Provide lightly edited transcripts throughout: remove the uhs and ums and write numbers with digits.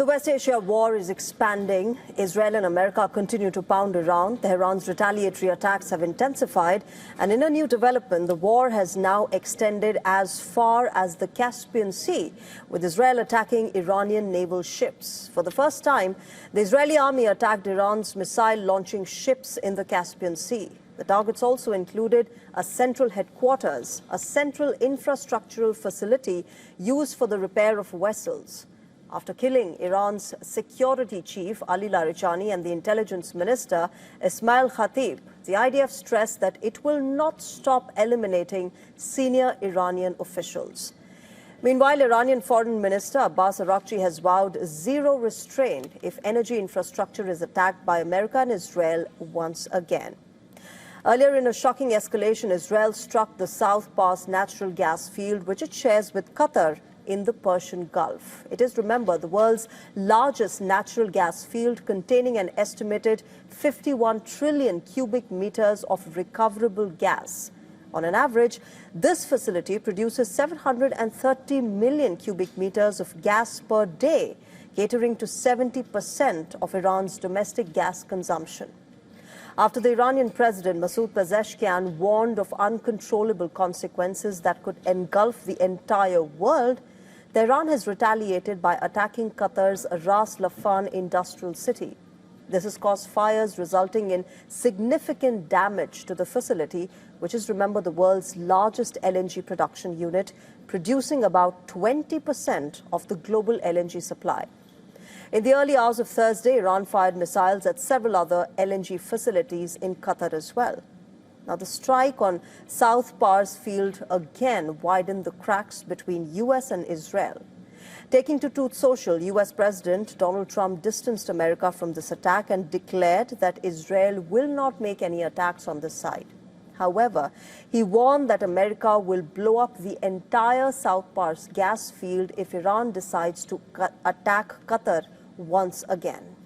The West Asia war is expanding. Israel and America continue to pound Iran. Tehran's retaliatory attacks have intensified. And in a new development, the war has now extended as far as the Caspian Sea, with Israel attacking Iranian naval ships. For the first time, the Israeli army attacked Iran's missile-launching ships in the Caspian Sea. The targets also included a central headquarters, a central infrastructural facility used for the repair of vessels. After killing Iran's security chief, Ali Larijani, and the intelligence minister, Ismail Khatib, the IDF stressed that it will not stop eliminating senior Iranian officials. Meanwhile, Iranian Foreign Minister Abbas Aragchi has vowed zero restraint if energy infrastructure is attacked by America and Israel once again. Earlier, in a shocking escalation, Israel struck the South Pass natural gas field, which it shares with Qatar, in the Persian Gulf. It is, remember, the world's largest natural gas field, containing an estimated 51 trillion cubic meters of recoverable gas. On an average, this facility produces 730 million cubic meters of gas per day, catering to 70% of Iran's domestic gas consumption. After the Iranian president, Masoud Pezeshkian, warned of uncontrollable consequences that could engulf the entire world, Tehran has retaliated by attacking Qatar's Ras Laffan industrial city. This has caused fires, resulting in significant damage to the facility, which is, remember, the world's largest LNG production unit, producing about 20% of the global LNG supply. In the early hours of Thursday, Iran fired missiles at several other LNG facilities in Qatar as well. Now, the strike on South Pars field again widened the cracks between U.S. and Israel. Taking to Truth Social, U.S. President Donald Trump distanced America from this attack and declared that Israel will not make any attacks on this side. However, he warned that America will blow up the entire South Pars gas field if Iran decides to attack Qatar once again.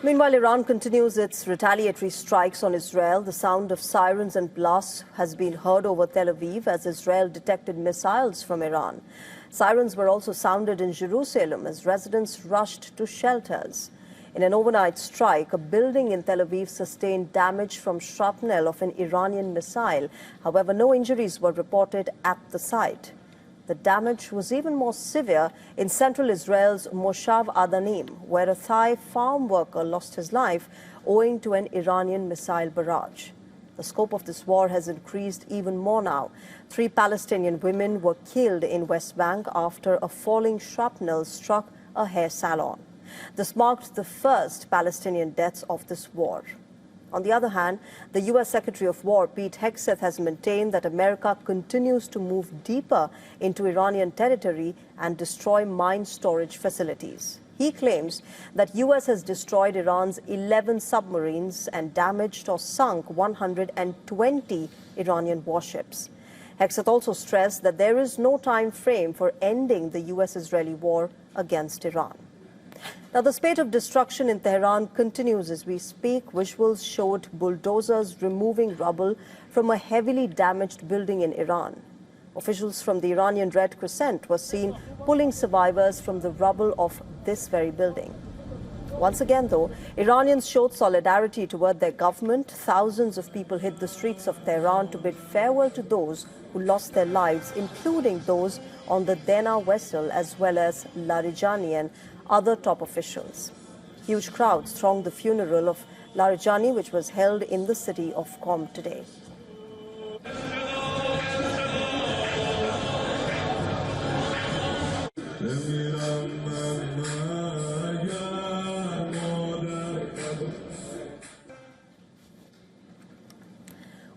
Meanwhile, Iran continues its retaliatory strikes on Israel. The sound of sirens and blasts has been heard over Tel Aviv as Israel detected missiles from Iran. Sirens were also sounded in Jerusalem as residents rushed to shelters. In an overnight strike, a building in Tel Aviv sustained damage from shrapnel of an Iranian missile. However, no injuries were reported at the site. The damage was even more severe in central Israel's Moshav Adanim, where a Thai farm worker lost his life owing to an Iranian missile barrage. The scope of this war has increased even more now. 3 Palestinian women were killed in West Bank after a falling shrapnel struck a hair salon. This marked the first Palestinian deaths of this war. On the other hand, the U.S. Secretary of War, Pete Hegseth, has maintained that America continues to move deeper into Iranian territory and destroy mine storage facilities. He claims that U.S. has destroyed Iran's 11 submarines and damaged or sunk 120 Iranian warships. Hegseth also stressed that there is no time frame for ending the U.S.-Israeli war against Iran. Now, the spate of destruction in Tehran continues as we speak. Visuals showed bulldozers removing rubble from a heavily damaged building in Iran. Officials from the Iranian Red Crescent were seen pulling survivors from the rubble of this very building. Once again, though, Iranians showed solidarity toward their government. Thousands of people hit the streets of Tehran to bid farewell to those who lost their lives, including those on the Dena vessel, as well as Larijani and other top officials. Huge crowds thronged the funeral of Larijani, which was held in the city of Qom today.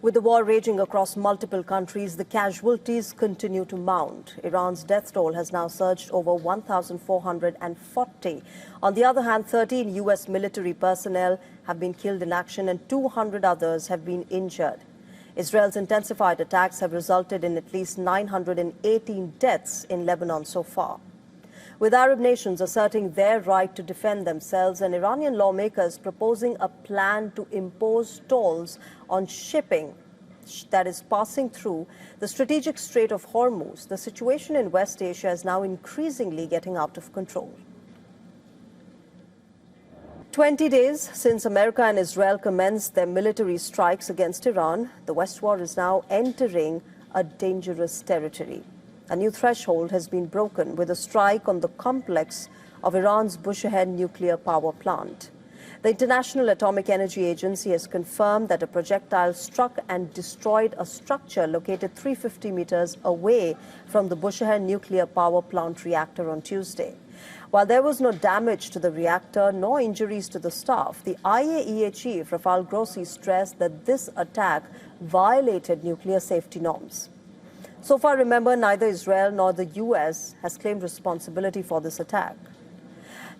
With the war raging across multiple countries, the casualties continue to mount. Iran's death toll has now surged over 1,440. On the other hand, 13 U.S. military personnel have been killed in action and 200 others have been injured. Israel's intensified attacks have resulted in at least 918 deaths in Lebanon so far. With Arab nations asserting their right to defend themselves and Iranian lawmakers proposing a plan to impose tolls on shipping that is passing through the strategic Strait of Hormuz, the situation in West Asia is now increasingly getting out of control. 20 days since America and Israel commenced their military strikes against Iran, the West war is now entering a dangerous territory. A new threshold has been broken with a strike on the complex of Iran's Bushhead nuclear power plant. The International Atomic Energy Agency has confirmed that a projectile struck and destroyed a structure located 350 meters away from the Bushhead nuclear power plant reactor on Tuesday. While there was no damage to the reactor nor injuries to the staff, the IAEA chief Rafael Grossi stressed that this attack violated nuclear safety norms. So far, remember, neither Israel nor the US has claimed responsibility for this attack.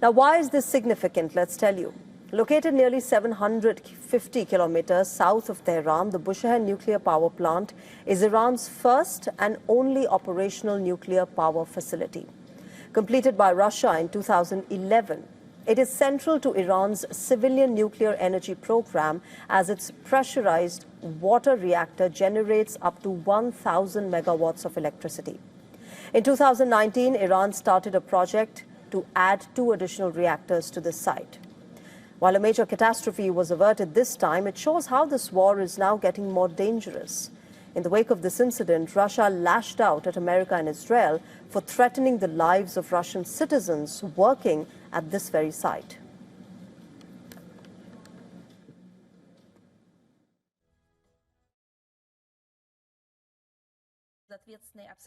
Now, why is this significant? Let's tell you. Located nearly 750 kilometers south of Tehran, the Bushhead nuclear power plant is Iran's first and only operational nuclear power facility. Completed by Russia in 2011, it is central to Iran's civilian nuclear energy program as its pressurized water reactor generates up to 1,000 megawatts of electricity. In 2019, Iran started a project to add 2 additional reactors to this site. While a major catastrophe was averted this time, it shows how this war is now getting more dangerous. In the wake of this incident, Russia lashed out at America and Israel for threatening the lives of Russian citizens working at this very site.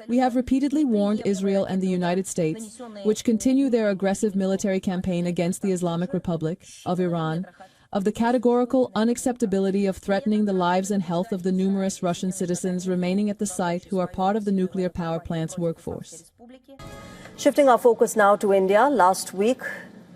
We have repeatedly warned Israel and the United States, which continue their aggressive military campaign against the Islamic Republic of Iran, of the categorical unacceptability of threatening the lives and health of the numerous Russian citizens remaining at the site who are part of the nuclear power plant's workforce. Shifting our focus now to India, last week,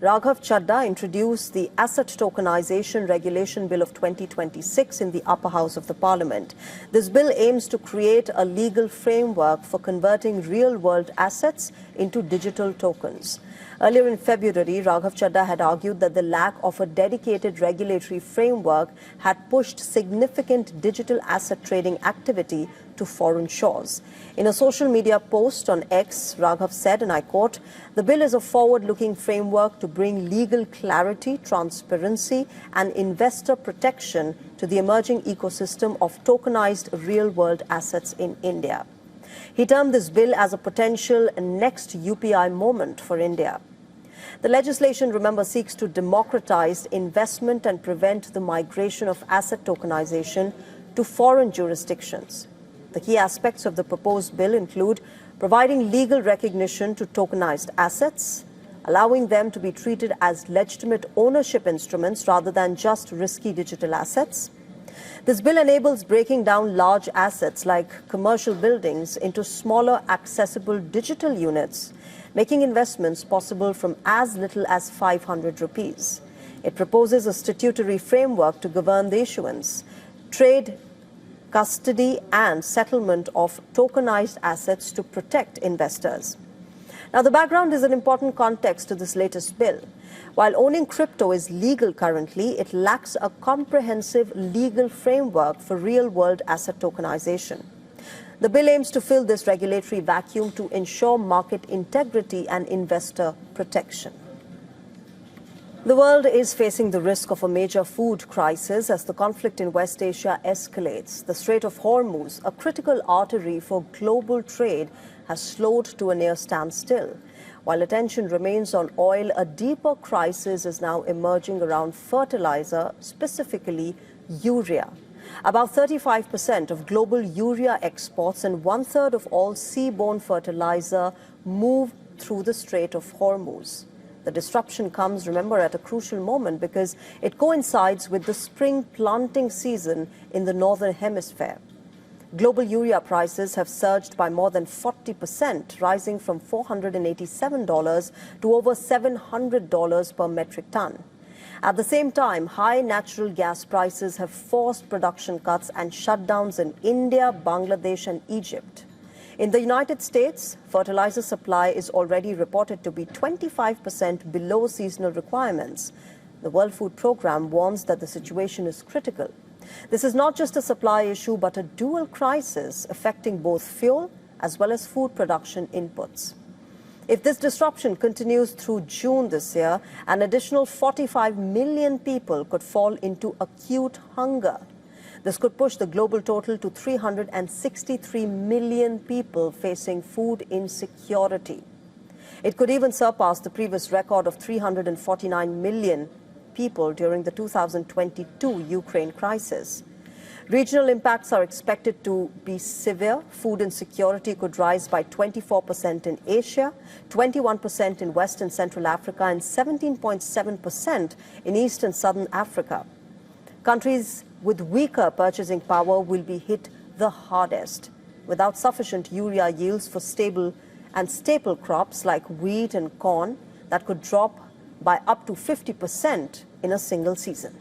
Raghav Chadha introduced the Asset Tokenization Regulation Bill of 2026 in the upper house of the parliament. This bill aims to create a legal framework for converting real-world assets into digital tokens. Earlier in February, Raghav Chadha had argued that the lack of a dedicated regulatory framework had pushed significant digital asset trading activity to foreign shores. In a social media post on X, Raghav said, and I quote, "The bill is a forward-looking framework to bring legal clarity, transparency, and investor protection to the emerging ecosystem of tokenized real-world assets in India." He termed this bill as a potential next UPI moment for India. The legislation, remember, seeks to democratize investment and prevent the migration of asset tokenization to foreign jurisdictions. The key aspects of the proposed bill include providing legal recognition to tokenized assets, allowing them to be treated as legitimate ownership instruments rather than just risky digital assets. This bill enables breaking down large assets like commercial buildings into smaller, accessible digital units, making investments possible from as little as 500 rupees. It proposes a statutory framework to govern the issuance, trade, custody and settlement of tokenized assets to protect investors. Now, the background is an important context to this latest bill. While owning crypto is legal currently, it lacks a comprehensive legal framework for real-world asset tokenization. The bill aims to fill this regulatory vacuum to ensure market integrity and investor protection. The world is facing the risk of a major food crisis as the conflict in West Asia escalates. The Strait of Hormuz, a critical artery for global trade, has slowed to a near standstill. While attention remains on oil, a deeper crisis is now emerging around fertilizer, specifically urea. About 35% of global urea exports and one-third of all seaborne fertilizer move through the Strait of Hormuz. The disruption comes, remember, at a crucial moment because it coincides with the spring planting season in the Northern Hemisphere. Global urea prices have surged by more than 40%, rising from $487 to over $700 per metric ton. At the same time, high natural gas prices have forced production cuts and shutdowns in India, Bangladesh and Egypt. In the United States, fertilizer supply is already reported to be 25% below seasonal requirements. The World Food Programme warns that the situation is critical. This is not just a supply issue, but a dual crisis affecting both fuel as well as food production inputs. If this disruption continues through June this year, an additional 45 million people could fall into acute hunger. This could push the global total to 363 million people facing food insecurity. It could even surpass the previous record of 349 million people during the 2022 Ukraine crisis. Regional impacts are expected to be severe. Food insecurity could rise by 24% in Asia, 21% in West and Central Africa, and 17.7% in East and Southern Africa. Countries with weaker purchasing power will be hit the hardest. Without sufficient urea yields for staple crops like wheat and corn, that could drop by up to 50% in a single season.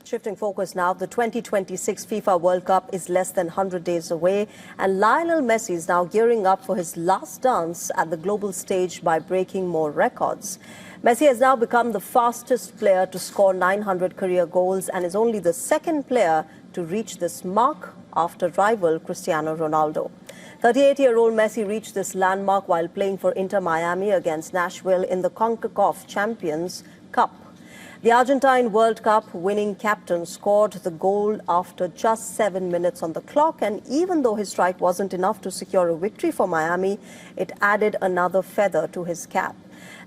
Shifting focus now, the 2026 FIFA World Cup is less than 100 days away, and Lionel Messi is now gearing up for his last dance at the global stage by breaking more records. Messi has now become the fastest player to score 900 career goals and is only the second player to reach this mark after rival Cristiano Ronaldo. 38-year-old Messi reached this landmark while playing for Inter Miami against Nashville in the CONCACAF Champions Cup. The Argentine World Cup winning captain scored the goal after just 7 minutes on the clock, and even though his strike wasn't enough to secure a victory for Miami, it added another feather to his cap.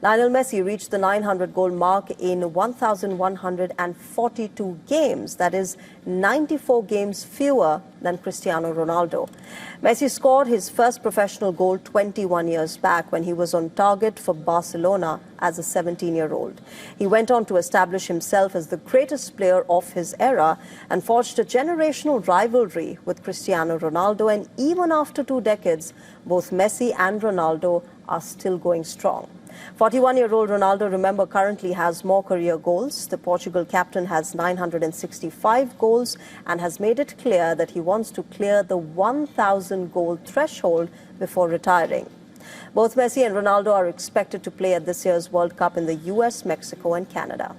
Lionel Messi reached the 900-goal mark in 1,142 games, that is 94 games fewer than Cristiano Ronaldo. Messi scored his first professional goal 21 years back when he was on target for Barcelona as a 17-year-old. He went on to establish himself as the greatest player of his era and forged a generational rivalry with Cristiano Ronaldo, and even after 2 decades, both Messi and Ronaldo are still going strong. 41-year-old Ronaldo, remember, currently has more career goals. The Portugal captain has 965 goals and has made it clear that he wants to clear the 1,000-goal threshold before retiring. Both Messi and Ronaldo are expected to play at this year's World Cup in the US, Mexico and Canada.